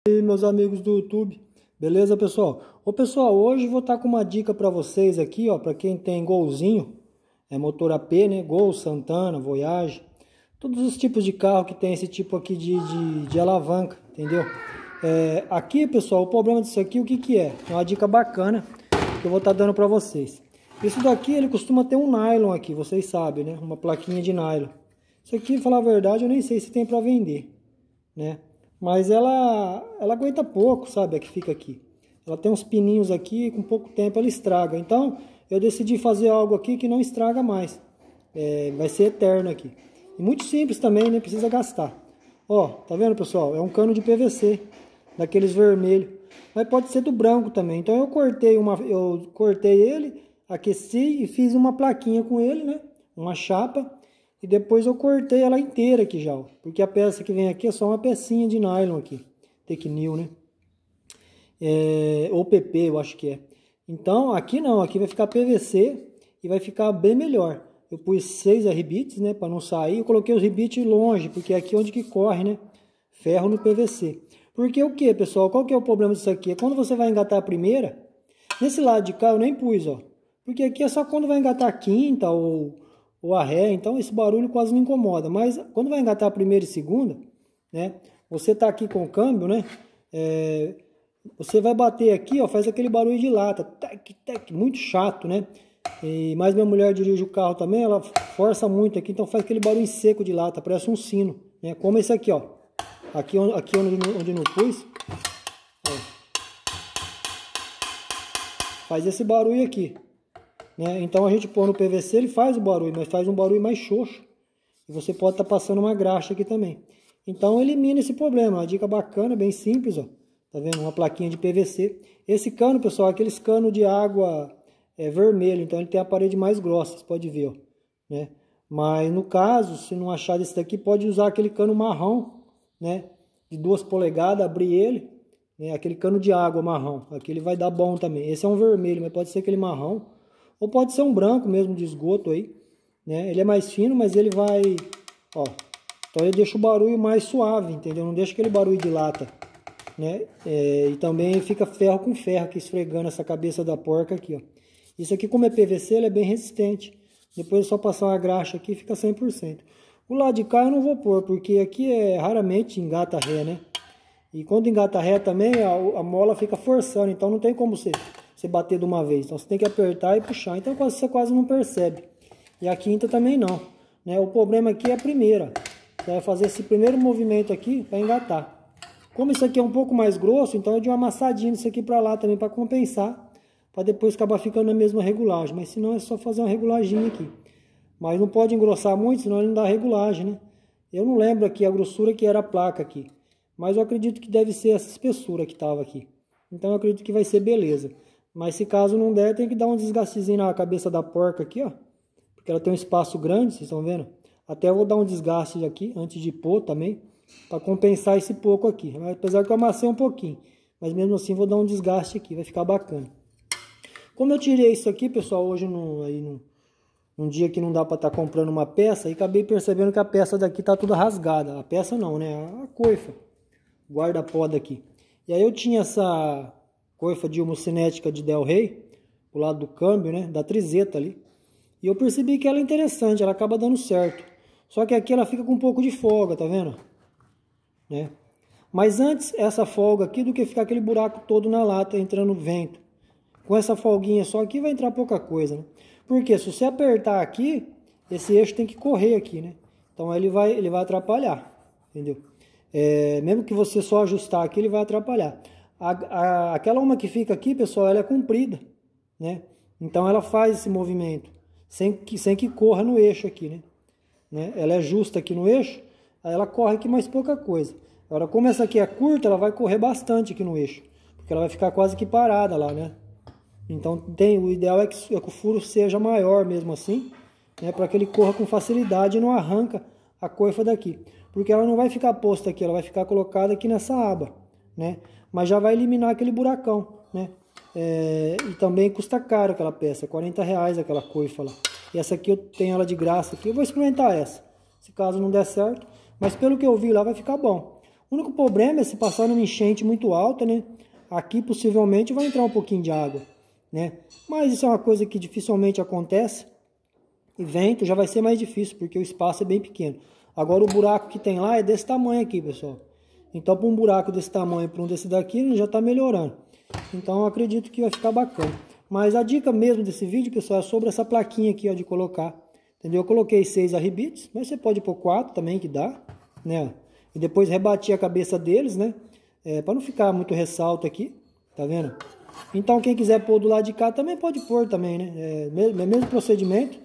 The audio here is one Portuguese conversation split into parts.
E aí, meus amigos do YouTube, beleza, pessoal? Pessoal, hoje vou estar com uma dica para vocês aqui, ó, para quem tem Golzinho, motor AP, né? Gol, Santana, Voyage, todos os tipos de carro que tem esse tipo aqui de alavanca, entendeu? Aqui, pessoal, o problema disso aqui, o que que é? É uma dica bacana que eu vou estar dando para vocês. Isso daqui, ele costuma ter um nylon aqui, vocês sabem, né? Uma plaquinha de nylon. Isso aqui, pra falar a verdade, eu nem sei se tem para vender, né? Mas ela aguenta pouco, sabe, a que fica aqui. Ela tem uns pininhos aqui, com pouco tempo ela estraga. Então, eu decidi fazer algo aqui que não estraga mais. Vai ser eterno aqui. E muito simples também, nem precisa gastar. Ó, tá vendo, pessoal? É um cano de PVC, daqueles vermelhos. Mas pode ser do branco também. Então, eu cortei ele, aqueci e fiz uma plaquinha com ele, né? Uma chapa. E depois eu cortei ela inteira aqui já, ó, porque a peça que vem aqui é só uma pecinha de nylon aqui, Tecnil, né? Ou PP, eu acho que é. Então, aqui não, aqui vai ficar PVC e vai ficar bem melhor. Eu pus 6 ribetes, né, para não sair. Eu coloquei os ribetes longe, porque é aqui onde que corre, né? Ferro no PVC. Porque o que, pessoal? Qual que é o problema disso aqui? É quando você vai engatar a primeira, nesse lado de cá eu nem pus, ó. Porque aqui é só quando vai engatar a quinta ou a ré, então esse barulho quase não incomoda. Mas quando vai engatar a primeira e segunda, né? Você tá aqui com o câmbio, né? Você vai bater aqui, ó, faz aquele barulho de lata, tec, tec, muito chato, né? Mas minha mulher dirige o carro também, ela força muito aqui, então faz aquele barulho seco de lata, parece um sino, né? Como esse aqui, ó. Aqui onde não pus, ó. Faz esse barulho aqui. Então a gente põe no PVC, ele faz o barulho, mas faz um barulho mais xoxo. E você pode estar passando uma graxa aqui também. Então elimina esse problema, uma dica bacana, bem simples, ó. Tá vendo? Uma plaquinha de PVC. Esse cano, pessoal, é aqueles canos de água vermelho, então ele tem a parede mais grossa, você pode ver, ó, né? Mas no caso, se não achar desse daqui, pode usar aquele cano marrom, né? De 2 polegadas, abrir ele, né? Aquele cano de água marrom, aqui ele vai dar bom também. Esse é um vermelho, mas pode ser aquele marrom. Ou pode ser um branco mesmo de esgoto aí, né? Ele é mais fino, mas ele vai, ó. Então ele deixa o barulho mais suave, entendeu? Não deixa aquele barulho de lata, né? E também fica ferro com ferro aqui esfregando essa cabeça da porca aqui, ó. Isso aqui, como é PVC, ele é bem resistente. Depois é só passar uma graxa aqui e fica 100%. O lado de cá eu não vou pôr, porque aqui raramente engata ré, né? E quando engata ré também, a mola fica forçando, então não tem como você bater de uma vez. Então você tem que apertar e puxar. Então você quase não percebe. E a quinta também não, né? O problema aqui é a primeira. Você vai fazer esse primeiro movimento aqui para engatar. Como isso aqui é um pouco mais grosso, então eu dei uma amassadinha nisso aqui para lá também para compensar. Para depois acabar ficando na mesma regulagem. Mas senão é só fazer uma regulagem aqui. Mas não pode engrossar muito, senão ele não dá regulagem, né? Eu não lembro aqui a grossura que era a placa aqui. Mas eu acredito que deve ser essa espessura que estava aqui. Então eu acredito que vai ser beleza. Mas se caso não der, tem que dar um desgastezinho na cabeça da porca aqui, ó. Porque ela tem um espaço grande, vocês estão vendo? Até eu vou dar um desgaste aqui, antes de pôr também. Para compensar esse pouco aqui. Apesar que eu amassei um pouquinho. Mas mesmo assim vou dar um desgaste aqui, vai ficar bacana. Como eu tirei isso aqui, pessoal, hoje num dia que não dá para estar comprando uma peça. E acabei percebendo que a peça daqui tá toda rasgada. A peça não, né? A coifa. Guarda-pó daqui. E aí eu tinha essa coifa de homocinética de Del Rey, do lado do câmbio, né, da trizeta ali. E eu percebi que ela é interessante, ela acaba dando certo. Só que aqui ela fica com um pouco de folga, tá vendo? Né? Mas antes essa folga aqui do que ficar aquele buraco todo na lata entrando vento. Com essa folguinha só aqui vai entrar pouca coisa, né? Porque se você apertar aqui, esse eixo tem que correr aqui, né? Então ele vai atrapalhar, entendeu? Mesmo que você só ajustar aqui, ele vai atrapalhar. Aquela uma que fica aqui, pessoal, ela é comprida, né? Então ela faz esse movimento sem que corra no eixo aqui, né? Ela é justa aqui no eixo, aí ela corre aqui mais pouca coisa. Agora, como essa aqui é curta, ela vai correr bastante aqui no eixo, porque ela vai ficar quase que parada lá, né? Então o ideal é que o furo seja maior mesmo assim, né? Para que ele corra com facilidade e não arranca a coifa daqui. Porque ela não vai ficar posta aqui, ela vai ficar colocada aqui nessa aba, né? Mas já vai eliminar aquele buracão, né? E também custa caro aquela peça, R$40 aquela coifa lá. E essa aqui eu tenho ela de graça aqui, eu vou experimentar essa, se caso não der certo. Mas pelo que eu vi lá vai ficar bom. O único problema é se passar numa enchente muito alta, né? Aqui possivelmente vai entrar um pouquinho de água, né? Mas isso é uma coisa que dificilmente acontece. E vento já vai ser mais difícil, porque o espaço é bem pequeno. Agora o buraco que tem lá é desse tamanho aqui, pessoal. Então para um buraco desse tamanho, para um desse daqui, já está melhorando. Então eu acredito que vai ficar bacana. Mas a dica mesmo desse vídeo, pessoal, é sobre essa plaquinha aqui, ó, de colocar. Entendeu? Eu coloquei 6 arribites, mas você pode pôr 4 também, que dá, né? E depois rebatir a cabeça deles, né? Para não ficar muito ressalto aqui, tá vendo? Então quem quiser pôr do lado de cá também pode pôr também, né? Mesmo procedimento.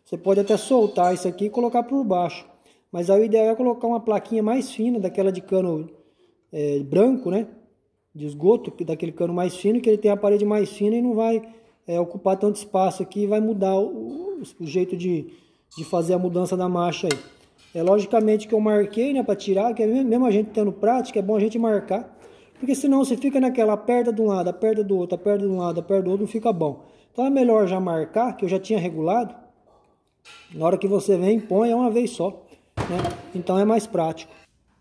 Você pode até soltar isso aqui e colocar por baixo. Mas aí o ideal é colocar uma plaquinha mais fina, daquela de cano branco, né? De esgoto, daquele cano mais fino, que ele tem a parede mais fina e não vai ocupar tanto espaço aqui e vai mudar o jeito de fazer a mudança da marcha aí. Logicamente que eu marquei, né, para tirar, que mesmo a gente tendo prática, é bom a gente marcar, porque senão você fica naquela, aperta de um lado, aperta do outro, aperta de um lado, aperta do outro, não fica bom. Então é melhor já marcar, que eu já tinha regulado, na hora que você vem, põe uma vez só, né? Então é mais prático.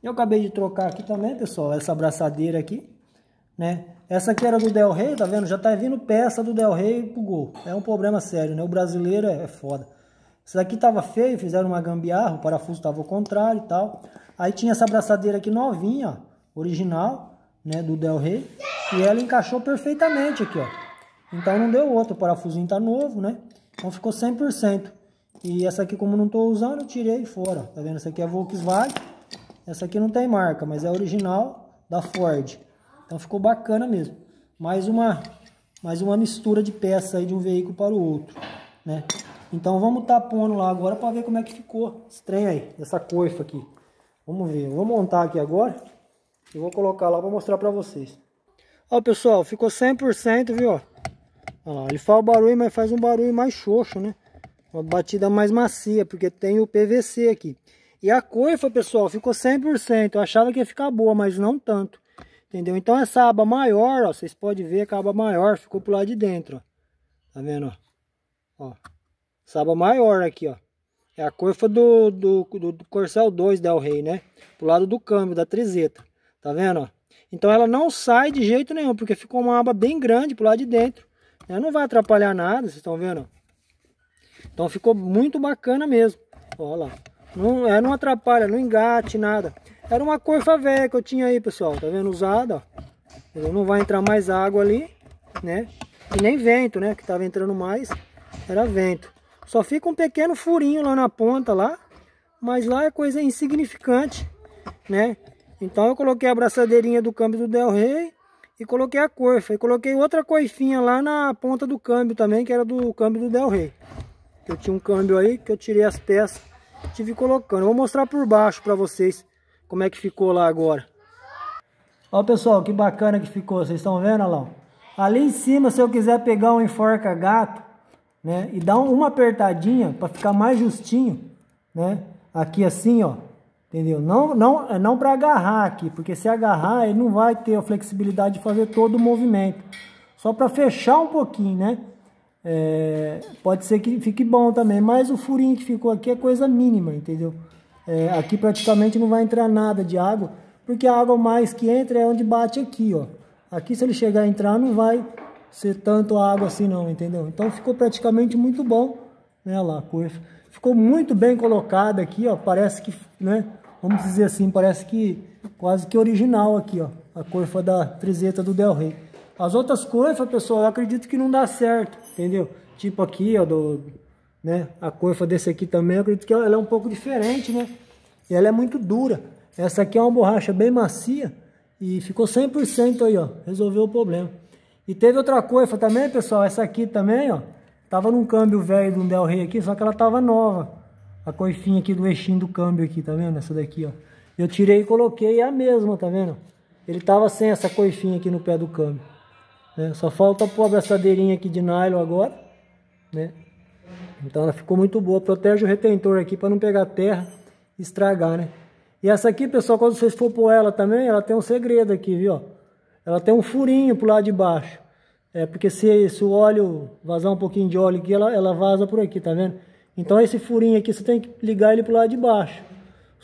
Eu acabei de trocar aqui também, pessoal, essa abraçadeira aqui, né? Essa aqui era do Del Rey, tá vendo? Já tá vindo peça do Del Rey pro Gol. É um problema sério, né? O brasileiro é foda. Essa daqui tava feio, fizeram uma gambiarra, o parafuso tava ao contrário e tal. Aí tinha essa abraçadeira aqui novinha, ó, original, né, do Del Rey. E ela encaixou perfeitamente aqui, ó. Então não deu outro, o parafusinho tá novo, né? Então ficou 100%. E essa aqui, como não tô usando, eu tirei fora, ó. Tá vendo? Essa aqui é Volkswagen. Essa aqui não tem marca, mas é original da Ford. Então ficou bacana mesmo. Mais uma mistura de peça aí de um veículo para o outro, né? Então vamos estar pondo lá agora para ver como é que ficou esse trem aí, essa coifa aqui. Vamos ver, eu vou montar aqui agora e vou colocar lá para mostrar para vocês. Ó, pessoal, ficou 100%, viu? Ó, lá, ele faz o barulho, mas faz um barulho mais xoxo, né? Uma batida mais macia, porque tem o PVC aqui. E a coifa, pessoal, ficou 100%. Eu achava que ia ficar boa, mas não tanto. Entendeu? Então essa aba maior, ó, vocês podem ver que a aba maior ficou pro lado de dentro, ó. Tá vendo, ó? Essa aba maior aqui, ó. É a coifa do Corcel 2 Del Rey, né? Pro lado do câmbio, da trizeta. Tá vendo, ó? Então ela não sai de jeito nenhum, porque ficou uma aba bem grande pro lado de dentro. Ela não vai atrapalhar nada, vocês estão vendo, ó? Então ficou muito bacana mesmo. Ó lá. Não atrapalha, não engate, nada. Era uma coifa velha que eu tinha aí, pessoal. Tá vendo? Usada, ó. Não vai entrar mais água ali, né? E nem vento, né? Que tava entrando mais. Era vento. Só fica um pequeno furinho lá na ponta, lá. Mas lá é coisa insignificante, né? Então eu coloquei a abraçadeirinha do câmbio do Del Rey. E coloquei a coifa. E coloquei outra coifinha lá na ponta do câmbio também, que era do câmbio do Del Rey. Eu tinha um câmbio aí, que eu tirei as peças. Tive colocando. Eu vou mostrar por baixo pra vocês como é que ficou lá agora. Ó, pessoal, que bacana que ficou. Vocês estão vendo, olha lá? Ali em cima, se eu quiser pegar um enforca-gato, né, e dar uma apertadinha para ficar mais justinho, né? Aqui assim, ó. Entendeu? Não para agarrar aqui, porque se agarrar, ele não vai ter a flexibilidade de fazer todo o movimento. Só para fechar um pouquinho, né? Pode ser que fique bom também, mas o furinho que ficou aqui é coisa mínima, entendeu? Aqui praticamente não vai entrar nada de água, porque a água mais que entra é onde bate aqui, ó. Aqui, se ele chegar a entrar, não vai ser tanto água assim não, entendeu? Então ficou praticamente muito bom, né? Lá, a coifa ficou muito bem colocada aqui, ó. Parece que, né? Vamos dizer assim, parece que quase que original aqui, ó. A coifa da trizeta do Del Rey. As outras coifas, pessoal, eu acredito que não dá certo, entendeu? Tipo aqui, ó, né? A coifa desse aqui também, eu acredito que ela é um pouco diferente, né? E ela é muito dura. Essa aqui é uma borracha bem macia e ficou 100% aí, ó. Resolveu o problema. E teve outra coifa também, pessoal, essa aqui também, ó. Tava num câmbio velho de um Del Rey aqui, só que ela tava nova. A coifinha aqui do eixinho do câmbio aqui, tá vendo? Essa daqui, ó. Eu tirei e coloquei, é a mesma, tá vendo? Ele tava sem essa coifinha aqui no pé do câmbio. Né? Só falta pôr a abraçadeirinha aqui de nylon agora, né? Então ela ficou muito boa, protege o retentor aqui para não pegar terra e estragar, né? E essa aqui, pessoal, quando vocês for pôr ela também, ela tem um segredo aqui, viu? Ela tem um furinho pro lado de baixo. Porque se o óleo vazar um pouquinho de óleo aqui, ela vaza por aqui, tá vendo? Então esse furinho aqui você tem que ligar ele pro lado de baixo.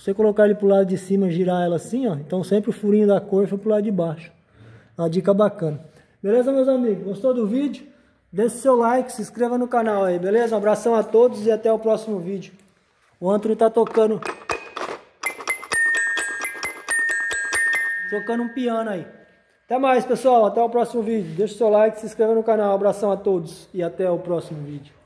Se você colocar ele pro lado de cima, girar ela assim, ó, então sempre o furinho da cor foi pro lado de baixo. Uma dica bacana. Beleza, meus amigos? Gostou do vídeo? Deixe seu like, se inscreva no canal aí, beleza? Um abração a todos e até o próximo vídeo. O Anthony tá tocando um piano aí. Até mais, pessoal. Até o próximo vídeo. Deixe seu like, se inscreva no canal. Um abração a todos e até o próximo vídeo.